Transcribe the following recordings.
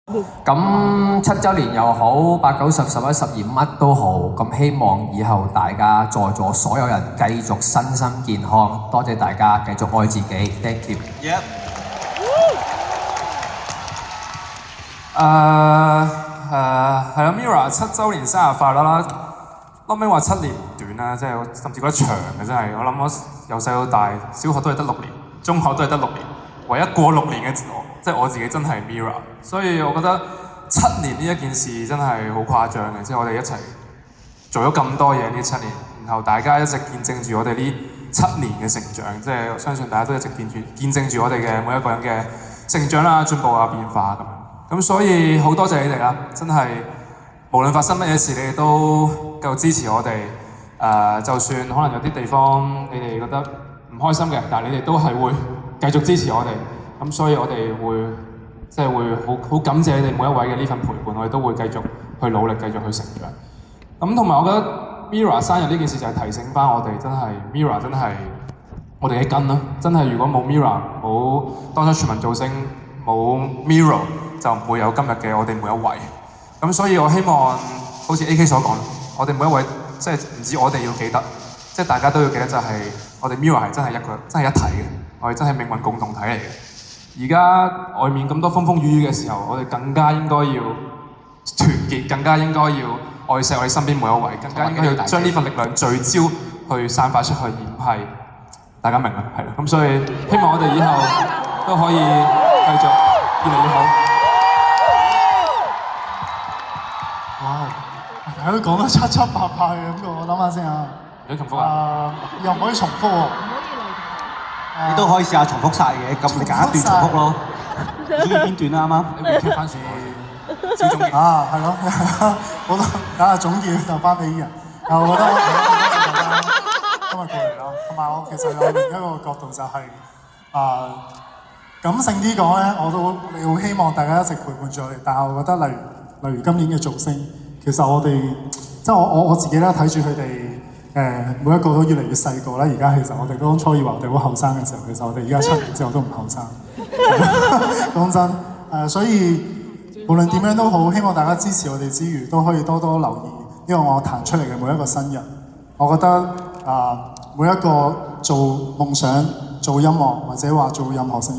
咁7週年又好，8、9、10、11、12乜都好，咁希望以後大家在座所有人繼續身心健康，多謝大家繼續愛自己 ，thank you。Yep。係啦 ，Mirror 7週年生日快樂啦！後尾話7年唔短啦，即係我甚至覺得長嘅真係。我諗我由細到大，小學都係得6年，中學都係得6年，唯一過6年嘅即係我自己真係 Mirror。所以我覺得7年呢一件事真係好誇張嘅，即係我哋一齊做咗咁多嘢呢7年，然後大家一直見證住我哋呢7年嘅成長，即係我相信大家都一直見證住我哋嘅每一個人嘅成長啦、進步啊、變化咁樣。咁所以好多謝你哋啦，真係無論發生乜嘢事，你哋都繼續支持我哋。就算可能有啲地方你哋覺得唔開心嘅，但係你哋都係會繼續支持我哋。咁所以我哋會即係會好感謝你哋每一位嘅呢份陪伴，我哋都會繼續去努力，繼續去成長。咁同埋我覺得 Mirror 生日呢件事就係提醒翻我哋，真係 Mirror 真係我哋嘅根啦。真係如果冇 Mirror， 冇當初全民造星，冇 Mirror，就唔會有今日嘅我哋每一位。咁所以我希望好似 AK 所講，我哋每一位即係唔止我哋要記得，即係大家都要記得就係我哋 Mirror 係真係一體嘅，我哋真係命運共同體嚟嘅。而家外面咁多風風雨雨嘅時候，我哋更加應該要團結，更加應該要愛錫我哋身邊每一位，更加應該要將呢份力量聚焦去散發出去，而唔係大家明啦，係啦。咁所以希望我哋以後都可以繼續越嚟越好。哇！大家都講得七七八八嘅咁嘅，我諗下先啊。有重複啊？又唔可以重複喎。你都可以試下重複晒嘅，咁你揀一段重複咯。呢邊段啦，啱啱。你會聽翻次小總結。啊，係咯，好多等下總結就翻俾人。我覺得我今日過嚟啦，同埋我其實有另一個角度就係感性啲講咧，我都好希望大家一直陪伴住我哋。但係我覺得例如今年嘅造星，其實我哋即係我自己咧睇住佢哋。每一個都越嚟越細個啦，而家其實我哋當初以為我哋好後生嘅時候，其實我哋而家7年之後都唔後生。講真，所以無論點樣都好，希望大家支持我哋之餘，都可以多多留意呢個我彈出嚟嘅每一個新人。我覺得每一個做夢想、做音樂或者話做任何事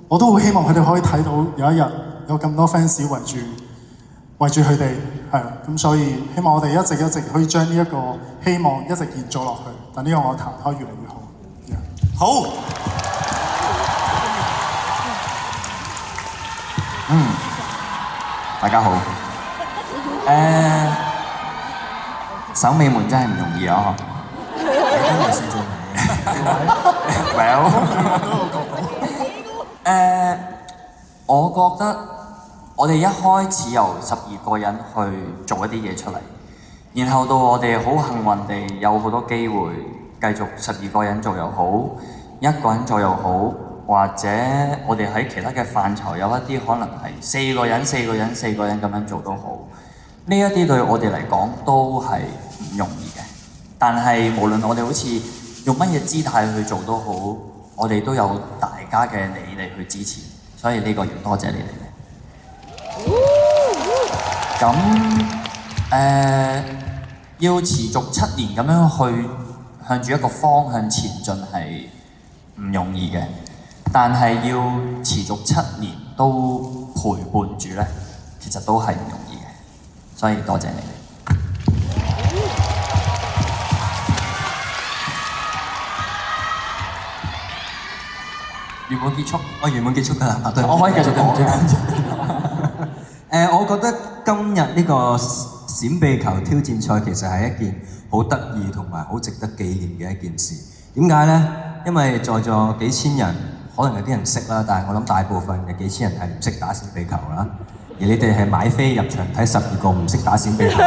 我都好希望佢哋可以睇到有一日有咁多 fans 圍住佢哋，係啦，咁所以希望我哋一直可以將呢一個希望一直延續落去，等呢個樂壇可以越嚟越好。好。大家好。守尾門真係唔容易啊！你都未算做尾。Well， 我覺得我哋一開始由12個人去做一啲嘢出嚟，然後到我哋好幸運地有好多機會繼續12個人做又好，1個人做又好，或者我哋喺其他嘅範疇有一啲可能係4個人咁樣做都好，呢一啲對我哋嚟講都係唔容易嘅。但係無論我哋好似用乜嘢姿態去做都好，我哋都有大家嘅你哋去支持，所以呢個要多謝你哋。咁要持續7年咁樣去向住一個方向前進係唔容易嘅，但係要持續7年都陪伴住咧，其實都係唔容易嘅，所以多謝你哋。原本結束，我原本結束㗎啦，對，我可以繼續講。我覺得今日呢個閃避球挑戰賽其實係一件好得意同埋好值得紀念嘅一件事。點解呢？因為在座幾千人，可能有啲人識啦，但係我諗大部分嘅幾千人係唔識打閃避球啦。而你哋係買飛入場睇12個唔識打閃避球。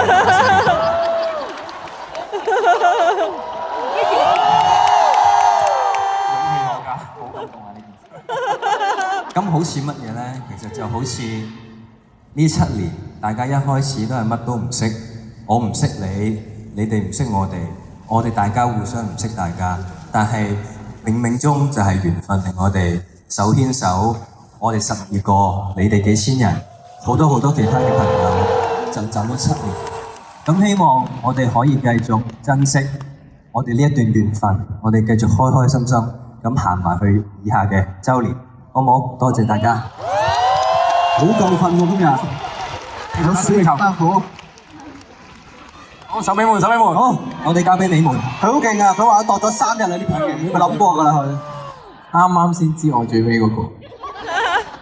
咁好似乜嘢呢？其實就好似呢7年，大家一開始都係乜都唔識，我唔識你，你哋唔識我哋大家互相唔識大家，但係冥冥中就係緣分令我哋手牽手，我哋12個，你哋幾千人好多其他嘅朋友就走咗7年。咁希望我哋可以繼續珍惜我哋呢一段緣分，我哋繼續開開心心咁行埋去以下嘅週年，好唔好？多謝大家。好夠瞓喎今日，有雪球得好。好，手尾門，好，我哋交俾你們。佢好勁啊！佢話度咗3日啦，呢排佢諗過㗎啦佢。啱啱先知我最尾嗰個，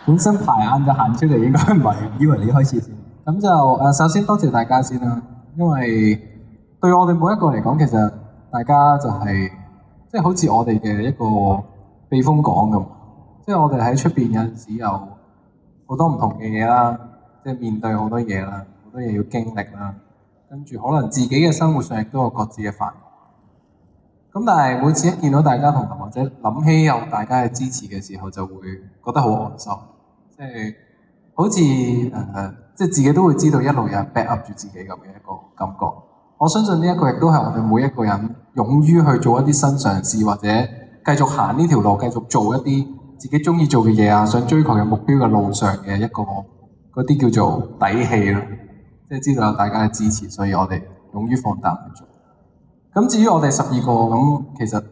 本身排晏就行出嚟應該唔係，以為你開始先。咁就首先多謝大家先啦，因為對我哋每一個嚟講，其實大家就係即係好似我哋嘅一個避風港咁，即係我哋喺出邊有陣時有好多唔同嘅嘢啦，即係面對好多嘢啦，好多嘢要經歷啦，跟住可能自己嘅生活上亦都有各自嘅煩惱。咁但係每次一見到大家同行，或者諗起有大家嘅支持嘅時候，就會覺得好安心，即係好似即係自己都會知道一路有人 back up 住自己咁嘅一個感覺。我相信呢一個亦都係我哋每一個人勇於去做一啲新嘗試，或者繼續行呢條路，繼續做一啲自己中意做嘅嘢啊，想追求嘅目標嘅路上嘅一個嗰啲叫做底氣咯。即係知道有大家嘅支持，所以我哋勇於放膽去做。咁至於我哋12個咁，其實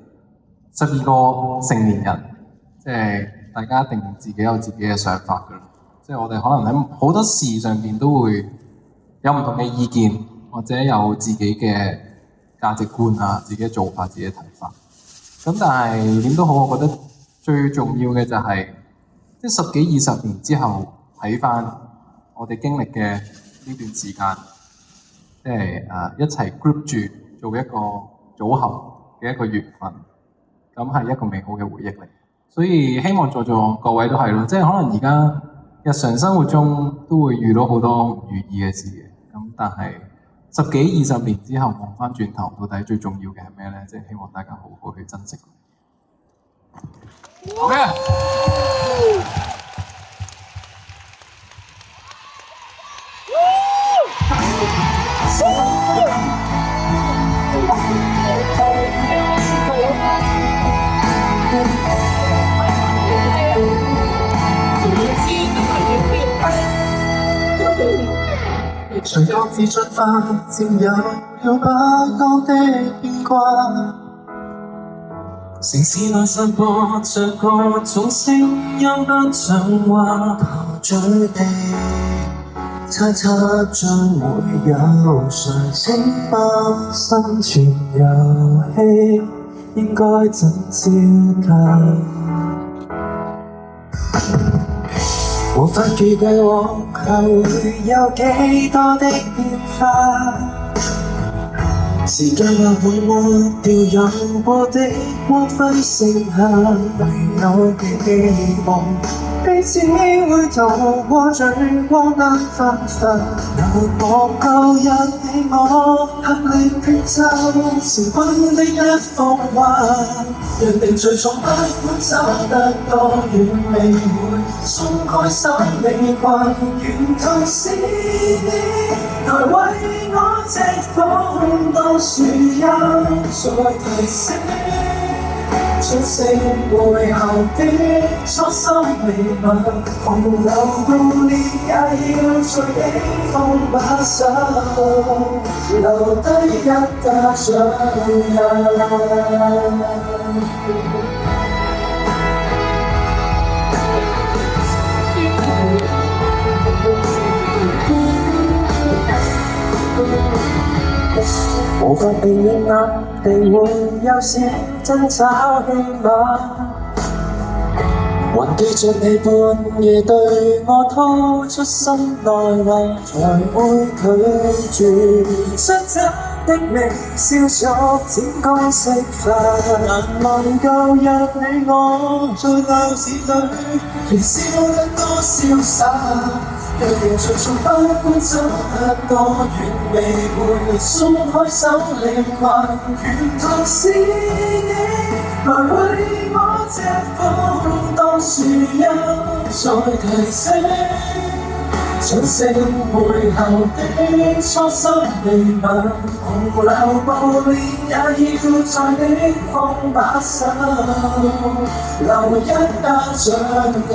12個成年人，即係大家一定自己有自己嘅想法㗎啦。即係我哋可能喺好多事上邊都會有唔同嘅意見，或者有自己嘅價值觀啊、自己嘅做法、自己嘅睇法。咁但係點都好，我覺得最重要嘅就係即係10幾20年之後睇返我哋經歷嘅呢段時間，即係一齊 group 住做一個組合嘅一個緣分，咁係一個美好嘅回憶嚟。所以希望在座各位都係咯，即係可能而家日常生活中都會遇到好多唔如意嘅事嘅，咁但係10幾20年之後望返轉頭，到底最重要嘅係咩咧？即係希望大家好好去珍惜。好嘅。隨各自進化，漸有了不安的變卦。城市內散播着各種聲音不像話，陶醉地猜測將會有誰稱霸生存遊戲，應該怎招架？無法預計往後會有幾多的變化，時間或會抹掉任過的光輝盛夏，唯有期望彼此會渡過最光燈燦爛。難忘舊日你我合力決鬥，成軍的一幅畫，約定最終不管走得多遠，未會鬆開手離群。沿途是你來為我遮風當樹蔭，再提醒出聲背後的初心未泯，洪流暴烈也要隨逆風把守，留低一家掌印。無法避免暗地會有少爭吵戲碼，還記着你半夜對我掏出心內話，才會拒絕。率真的微笑逐漸公式化，難忘舊日你我在鬧市裏，仍笑得多瀟灑。若然隨從不管走得多遠，未會鬆開手離群。沿途是你來為我遮風當樹蔭，再提醒掌聲背後的初心秘密，洪流暴亂也要在你放把手，留一巴掌一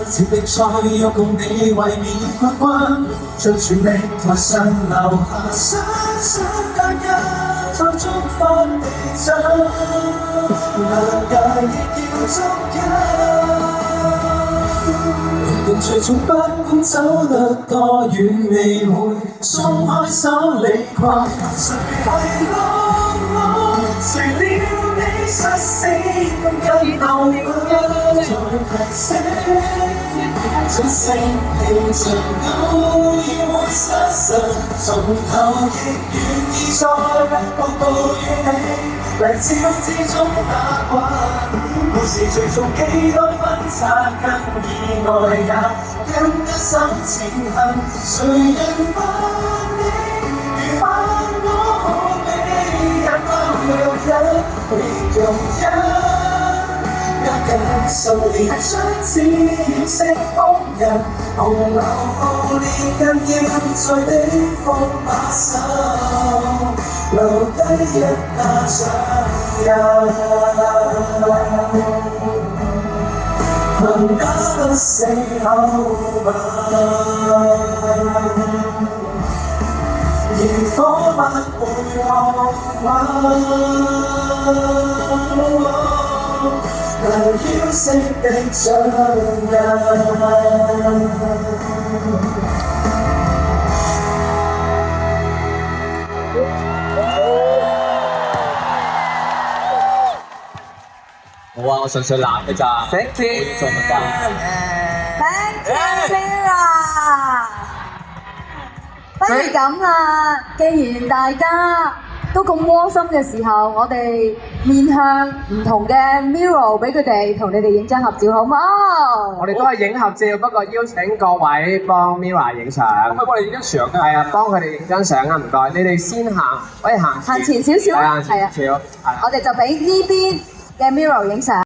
次的賽，有共你衛冕冠軍，將全力台上留下雙雙腳印，再觸發地震，難捱亦要捉緊。人隨從不管走得多遠，未會鬆開手離群。誰係我？誰料你率先計度再提醒，掌聲氣盡都要失神，從頭亦願意再步步與你。泥沼之中打滾，故事隨從幾多分岔，更意外也跟一生前行。誰人犯你？如犯我可比人貓若人，別容忍。一緊數年將只要識風人，洪流暴烈更要在的放把手。留低一巴掌印，能打不死口吻，燃火不會降溫，能澆熄的掌印。冇啊，我純粹男嘅咋。Thank you。我要做乜㗎 ？Thank you, Mira。不如咁啦，既然大家都咁窩心嘅時候，我哋面向唔同嘅 Miro 俾佢哋同你哋影張合照，好唔好？我哋都係影合照，不過邀請各位幫 Mira 影相。可唔可以幫你影張相啊？係啊，幫佢哋影張相啊，唔該。你哋先行，可以行前少少啦。係啊，前少少。我哋就俾呢邊嘅 Miro 影相。